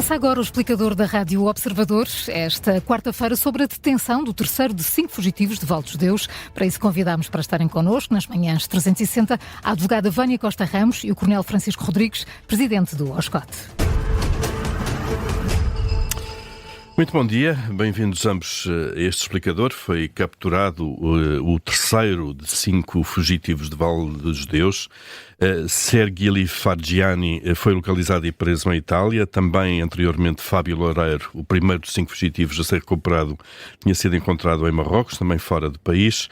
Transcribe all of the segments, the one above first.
Começa agora o explicador da Rádio Observador, esta quarta-feira, sobre a detenção do terceiro de 5 fugitivos de Val dos Deus. Para isso convidámos para estarem connosco nas manhãs 360 a advogada Vânia Costa Ramos e o coronel Francisco Rodrigues, presidente do OSCOT. Muito bom dia, bem-vindos ambos a este explicador. Foi capturado o terceiro de 5 fugitivos de Val dos Deus. Sergili Fargiani foi localizado e preso em Itália. Também, anteriormente, Fábio Loureiro, o primeiro dos 5 fugitivos a ser recuperado, tinha sido encontrado em Marrocos, também fora do país.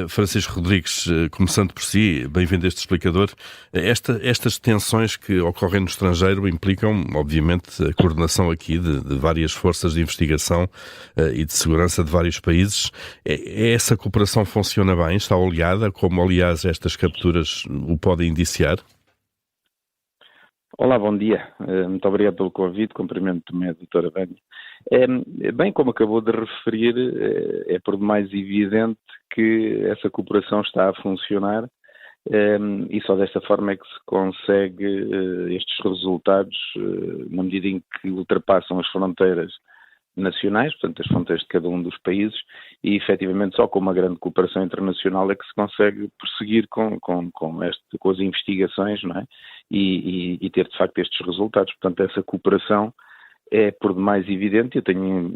Francisco Rodrigues, começando por si, bem-vindo a este explicador. Estas detenções que ocorrem no estrangeiro implicam, obviamente, a coordenação aqui de várias forças de investigação e de segurança de vários países. Essa cooperação funciona bem? Está oleada, como aliás estas capturas o podem indiciar? Olá, bom dia. Muito obrigado pelo convite. Cumprimento também a doutora Vânia. Bem, como acabou de referir, é por demais evidente que essa cooperação está a funcionar e só desta forma é que se consegue estes resultados na medida em que ultrapassam as fronteiras nacionais, portanto as fronteiras de cada um dos países, e efetivamente só com uma grande cooperação internacional é que se consegue prosseguir com as investigações, não é? E ter de facto estes resultados. Portanto, essa cooperação é por demais evidente. Eu tenho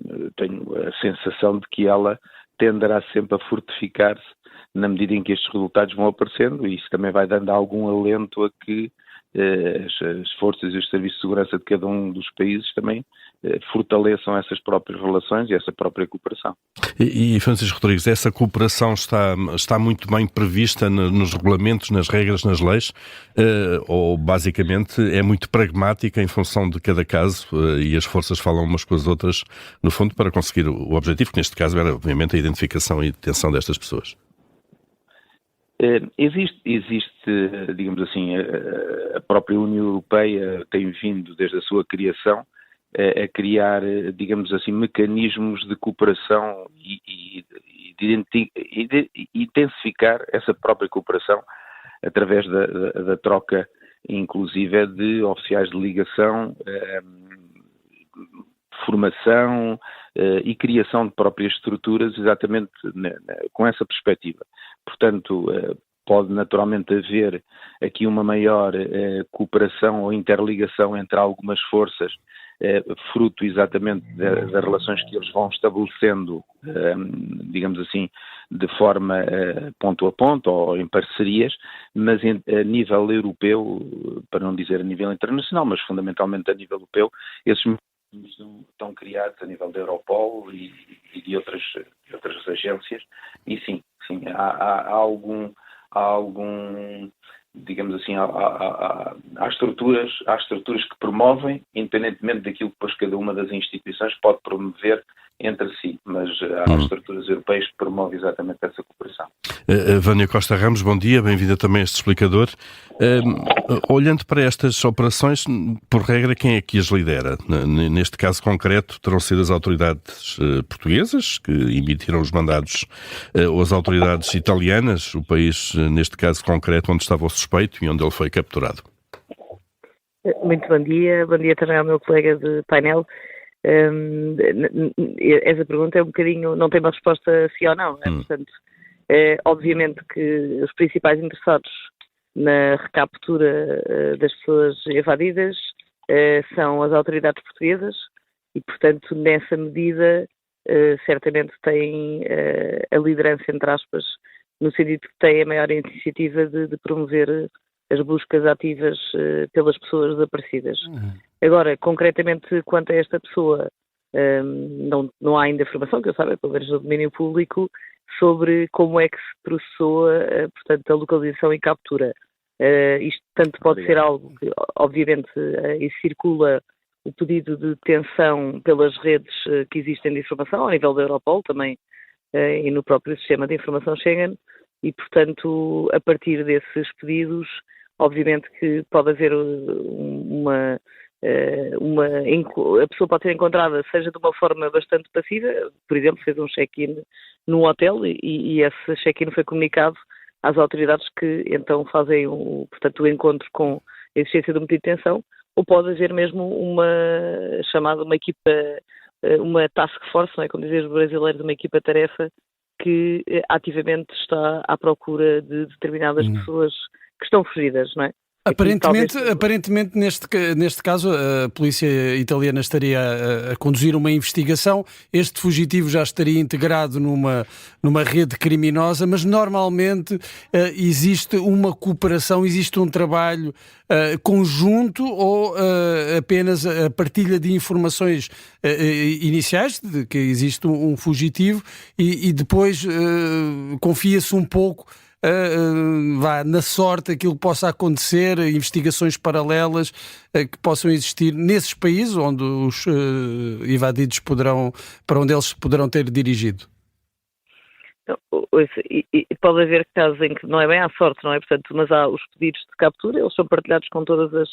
a sensação de que ela tenderá sempre a fortificar-se na medida em que estes resultados vão aparecendo, e isso também vai dando algum alento a que as forças e os serviços de segurança de cada um dos países também fortaleçam essas próprias relações e essa própria cooperação. E Francisco Rodrigues, essa cooperação está muito bem prevista nos regulamentos, nas regras, nas leis, ou basicamente é muito pragmática em função de cada caso e as forças falam umas com as outras, no fundo, para conseguir o objetivo, que neste caso era, obviamente, a identificação e detenção destas pessoas? Existe, digamos assim, a própria União Europeia tem vindo desde a sua criação a criar, digamos assim, mecanismos de cooperação e de intensificar essa própria cooperação através da troca, inclusive, de oficiais de ligação, formação e criação de próprias estruturas exatamente com essa perspectiva. Portanto, pode naturalmente haver aqui uma maior cooperação ou interligação entre algumas forças, fruto exatamente das relações que eles vão estabelecendo, digamos assim, de forma ponto a ponto ou em parcerias, mas a nível europeu, para não dizer a nível internacional, mas fundamentalmente a nível europeu, esses mecanismos estão criados a nível da Europol e de outras agências, e sim, há algum, digamos assim, há estruturas que promovem, independentemente daquilo que depois cada uma das instituições pode promover entre si, mas há estruturas europeias que promovem exatamente essa cooperação. Vânia Costa Ramos, bom dia, bem-vinda também a este explicador. Olhando para estas operações, por regra, quem é que as lidera? Neste caso concreto, terão sido as autoridades portuguesas, que emitiram os mandados, ou as autoridades italianas, o país, neste caso concreto, onde estava o suspeito e onde ele foi capturado? Muito bom dia também ao meu colega de painel. Essa pergunta é um bocadinho, não tem uma resposta sim ou não, né? Portanto, obviamente que os principais interessados na recaptura das pessoas evadidas são as autoridades portuguesas e, portanto, nessa medida certamente têm a liderança, entre aspas, no sentido que têm a maior iniciativa de promover as buscas ativas pelas pessoas desaparecidas. Agora, concretamente, quanto a esta pessoa, não há ainda informação, que eu saiba, pelo menos no domínio público, sobre como é que se processou, portanto, a localização e captura. Isto tanto pode ser algo que, obviamente, circula o pedido de detenção pelas redes que existem de informação, ao nível da Europol também, e no próprio sistema de informação Schengen, e, portanto, a partir desses pedidos, obviamente que pode haver a pessoa pode ser encontrada, seja de uma forma bastante passiva, por exemplo, fez um check-in num hotel e esse check-in foi comunicado às autoridades que então fazem o encontro com a existência de uma detenção, ou pode haver mesmo uma equipa, uma task force, não é? Como dizem os brasileiros, uma equipa-tarefa que ativamente está à procura de determinadas pessoas que estão fugidas, não é? Aparentemente neste caso, a polícia italiana estaria a conduzir uma investigação. Este fugitivo já estaria integrado numa rede criminosa, mas normalmente existe uma cooperação, existe um trabalho conjunto ou apenas a partilha de informações iniciais de que existe um fugitivo e depois confia-se um pouco na sorte aquilo que possa acontecer, investigações paralelas que possam existir nesses países onde os evadidos para onde eles poderão ter dirigido? Pode haver casos em que não é bem à sorte, não é? Portanto, mas há os pedidos de captura, eles são partilhados com todas as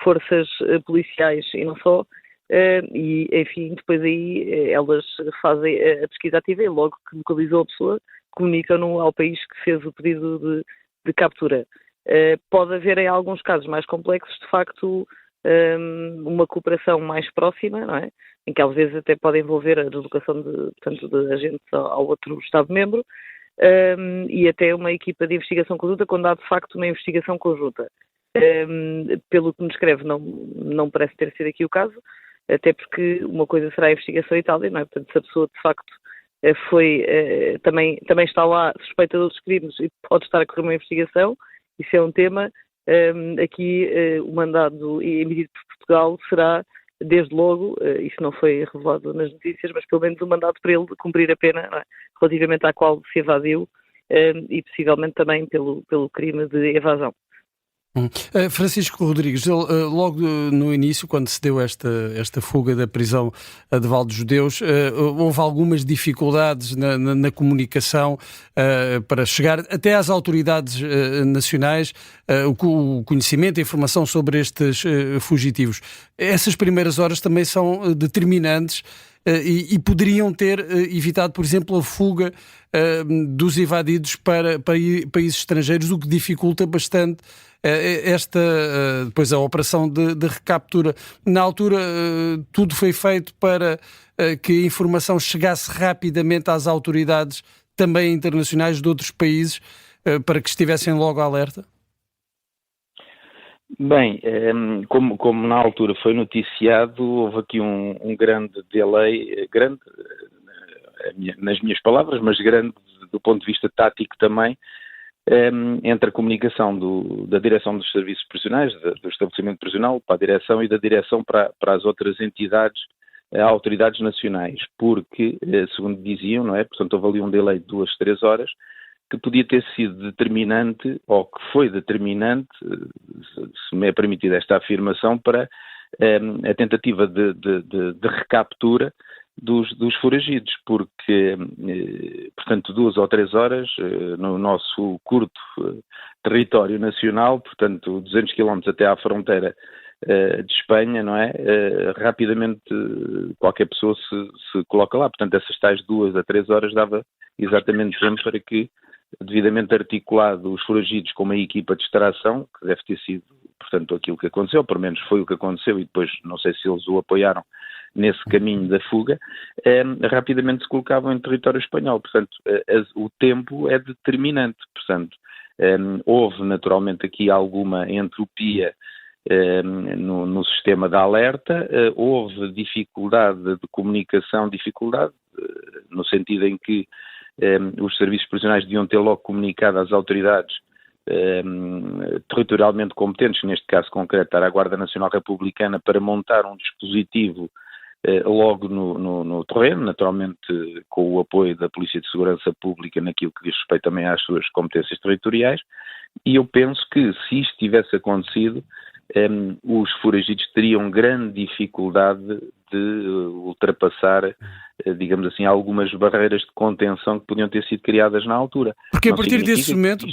forças policiais e não só, e enfim, depois aí elas fazem a pesquisa ativa e logo que localizou a pessoa, comunicam-no ao país que fez o pedido de captura. Pode haver em alguns casos mais complexos, de facto, uma cooperação mais próxima, não é? Em que às vezes até pode envolver a deslocação de agentes ao outro Estado-membro, e até uma equipa de investigação conjunta quando há de facto uma investigação conjunta. Pelo que me descreve, não parece ter sido aqui o caso, até porque uma coisa será a investigação em Itália, não é? Portanto, se a pessoa de facto também está lá suspeita de outros crimes e pode estar a correr uma investigação, isso é um tema. Aqui o mandado emitido por Portugal será, desde logo, isso não foi revelado nas notícias, mas pelo menos um mandado para ele cumprir a pena, não é? Relativamente à qual se evadiu, e possivelmente também pelo crime de evasão. Francisco Rodrigues, logo no início, quando se deu esta fuga da prisão de Val dos Judeus, houve algumas dificuldades na comunicação para chegar até às autoridades nacionais, o conhecimento, a informação sobre estes fugitivos. Essas primeiras horas também são determinantes e poderiam ter evitado, por exemplo, a fuga dos evadidos para países estrangeiros, o que dificulta bastante depois a operação de recaptura. Na altura tudo foi feito para que a informação chegasse rapidamente às autoridades também internacionais de outros países, para que estivessem logo alerta? Bem, como na altura foi noticiado, houve aqui um grande delay, grande nas minhas palavras, mas grande do ponto de vista tático também, entre a comunicação da direção dos serviços prisionais, do estabelecimento prisional, para a direção e da direção para as outras entidades, autoridades nacionais, porque, segundo diziam, não é? Portanto, houve ali um delay de 2, 3 horas, que podia ter sido determinante, ou que foi determinante, se me é permitida esta afirmação, para a tentativa de recaptura dos foragidos, porque, portanto, 2 ou 3 horas no nosso curto território nacional, portanto, 200 km até à fronteira de Espanha, não é? Rapidamente qualquer pessoa se coloca lá. Portanto, essas tais 2 a 3 horas dava exatamente tempo para que, devidamente articulado, os foragidos com uma equipa de extração, que deve ter sido, portanto, aquilo que aconteceu, pelo menos foi o que aconteceu, e depois não sei se eles o apoiaram nesse caminho da fuga, rapidamente se colocavam em território espanhol. Portanto, o tempo é determinante. Portanto, houve naturalmente aqui alguma entropia no sistema de alerta, houve dificuldade de comunicação, no sentido em que os serviços prisionais deviam ter logo comunicado às autoridades territorialmente competentes, neste caso concreto era a Guarda Nacional Republicana, para montar um dispositivo logo no terreno, naturalmente com o apoio da Polícia de Segurança Pública naquilo que diz respeito também às suas competências territoriais, e eu penso que se isto tivesse acontecido, os foragidos teriam grande dificuldade de ultrapassar, digamos assim, algumas barreiras de contenção que podiam ter sido criadas na altura. Porque a partir desse momento,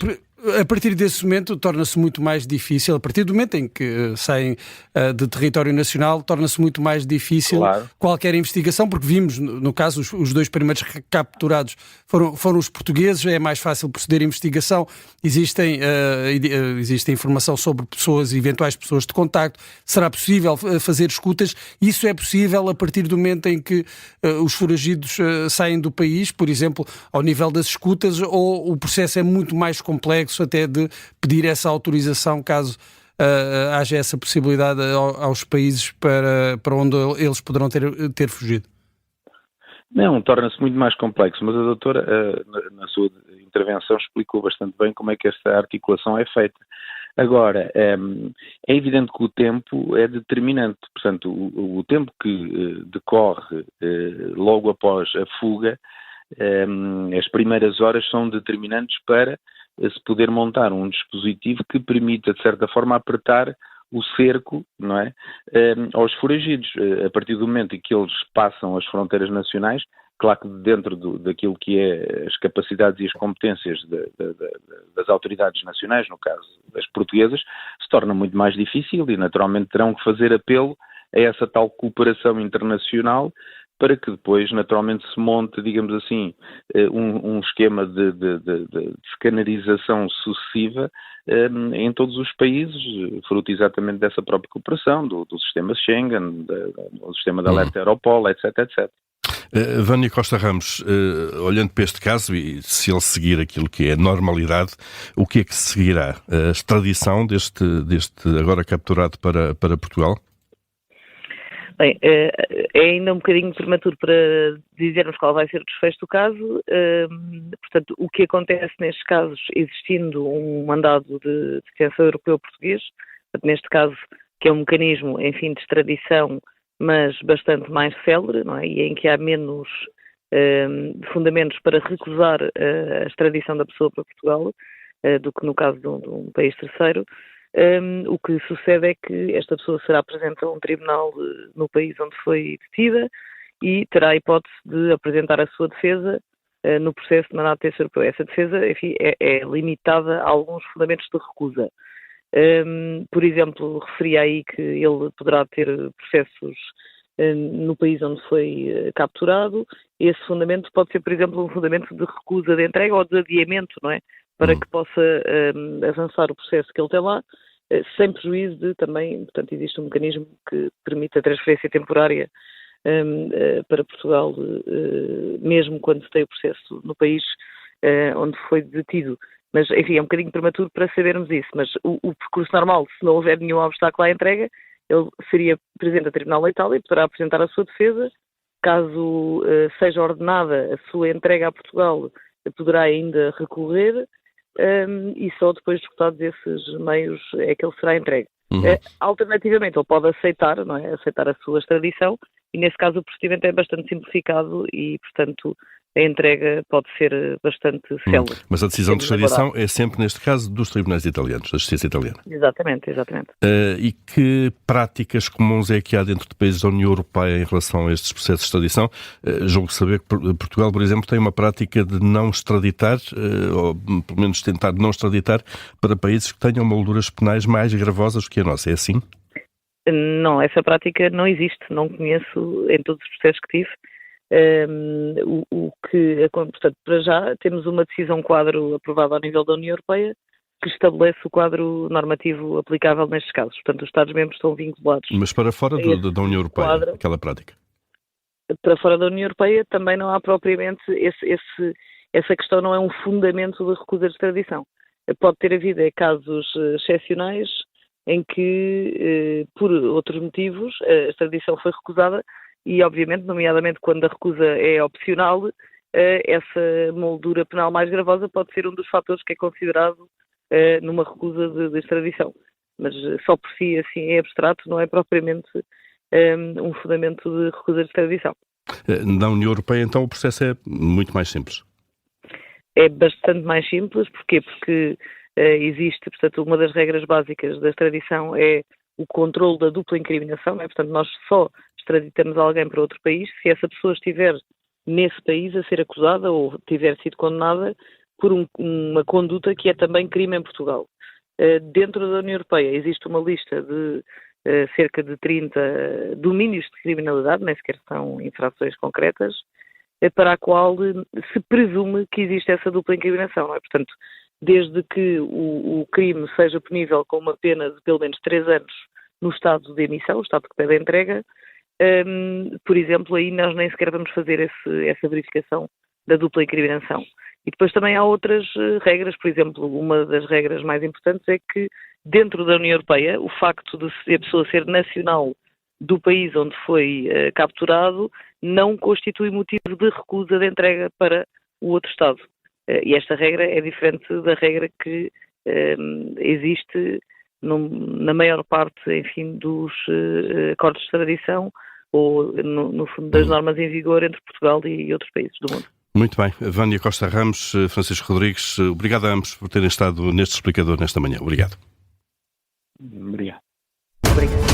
A partir desse momento torna-se muito mais difícil, a partir do momento em que saem de território nacional, torna-se muito mais difícil qualquer investigação, porque vimos, no caso, os 2 primeiros capturados foram os portugueses, é mais fácil proceder a investigação, existe informação sobre eventuais pessoas de contacto, será possível fazer escutas, isso é possível a partir do momento em que os foragidos saem do país, por exemplo, ao nível das escutas, ou o processo é muito mais complexo até de pedir essa autorização caso haja essa possibilidade aos países para onde eles poderão ter fugido? Não, torna-se muito mais complexo, mas a doutora, na sua intervenção, explicou bastante bem como é que esta articulação é feita. Agora, é evidente que o tempo é determinante, portanto, o tempo que decorre logo após a fuga, as primeiras horas são determinantes para se poder montar um dispositivo que permita, de certa forma, apertar o cerco, não é, aos foragidos. A partir do momento em que eles passam as fronteiras nacionais, claro que dentro daquilo que é as capacidades e as competências das autoridades nacionais, no caso das portuguesas, se torna muito mais difícil e naturalmente terão que fazer apelo a essa tal cooperação internacional para que depois, naturalmente, se monte, digamos assim, um esquema de escanerização sucessiva em todos os países, fruto exatamente dessa própria cooperação, do sistema Schengen, do sistema de alerta Europol, etc, etc. Vânia Costa Ramos, olhando para este caso, e se ele seguir aquilo que é normalidade, o que é que seguirá? A extradição deste agora capturado para Portugal? Bem, é ainda um bocadinho prematuro para dizermos qual vai ser o desfecho do caso. Portanto, o que acontece nestes casos, existindo um mandado de detenção europeu português, neste caso, que é um mecanismo, enfim, de extradição, mas bastante mais célere, não é? E em que há menos fundamentos para recusar a extradição da pessoa para Portugal do que no caso de um país terceiro. O que sucede é que esta pessoa será apresentada a um tribunal no país onde foi detida e terá a hipótese de apresentar a sua defesa no processo de mandado de detenção europeu. Essa defesa, enfim, é limitada a alguns fundamentos de recusa. Por exemplo, referi aí que ele poderá ter processos no país onde foi capturado. Esse fundamento pode ser, por exemplo, um fundamento de recusa de entrega ou de adiamento, não é? Para que possa avançar o processo que ele tem lá, sem prejuízo de também, portanto, existe um mecanismo que permite a transferência temporária para Portugal, mesmo quando se tem o processo no país onde foi detido. Mas, enfim, é um bocadinho prematuro para sabermos isso, mas o percurso normal, se não houver nenhum obstáculo à entrega, ele seria presente a Tribunal da Itália e poderá apresentar a sua defesa. Caso seja ordenada a sua entrega a Portugal, poderá ainda recorrer e só depois de escutados esses meios é que ele será entregue. Alternativamente, ele pode aceitar, não é? Aceitar a sua extradição e, nesse caso, o procedimento é bastante simplificado e, portanto, a entrega pode ser bastante célere. Mas a decisão de extradição é sempre, neste caso, dos tribunais italianos, da justiça italiana. Exatamente, exatamente. E que práticas comuns é que há dentro de países da União Europeia em relação a estes processos de extradição? Julgo saber que Portugal, por exemplo, tem uma prática de não extraditar, ou pelo menos tentar não extraditar, para países que tenham molduras penais mais gravosas que a nossa. É assim? Não, essa prática não existe. Não conheço em todos os processos que tive. Portanto, para já temos uma decisão quadro aprovada ao nível da União Europeia que estabelece o quadro normativo aplicável nestes casos. Portanto, os Estados-membros estão vinculados. Mas para fora da União Europeia, quadro, aquela prática? Para fora da União Europeia também não há propriamente essa questão, não é um fundamento de recusa de extradição. Pode ter havido casos excepcionais em que, por outros motivos, a extradição foi recusada. E, obviamente, nomeadamente quando a recusa é opcional, essa moldura penal mais gravosa pode ser um dos fatores que é considerado numa recusa de extradição. Mas só por si, assim, em abstrato, não é propriamente um fundamento de recusa de extradição. Na União Europeia, então, o processo é muito mais simples? É bastante mais simples. Porquê? Porque existe, portanto, uma das regras básicas da extradição é o controle da dupla incriminação, não é? Portanto, nós só extraditamos alguém para outro país se essa pessoa estiver nesse país a ser acusada ou tiver sido condenada por uma conduta que é também crime em Portugal. Dentro da União Europeia existe uma lista de cerca de 30 domínios de criminalidade, nem sequer são infrações concretas, para a qual se presume que existe essa dupla incriminação, não é? Portanto, desde que o crime seja punível com uma pena de pelo menos 3 anos no estado de emissão, o estado que pede a entrega, por exemplo, aí nós nem sequer vamos fazer essa verificação da dupla incriminação. E depois também há outras regras, por exemplo, uma das regras mais importantes é que dentro da União Europeia o facto de a pessoa ser nacional do país onde foi capturado não constitui motivo de recusa de entrega para o outro Estado. E esta regra é diferente da regra que existe na maior parte, enfim, dos acordos de extradição ou, no fundo, das normas em vigor entre Portugal e outros países do mundo. Muito bem. Vânia Costa Ramos, Francisco Rodrigues, obrigado a ambos por terem estado neste explicador nesta manhã. Obrigado. Obrigado. Obrigado.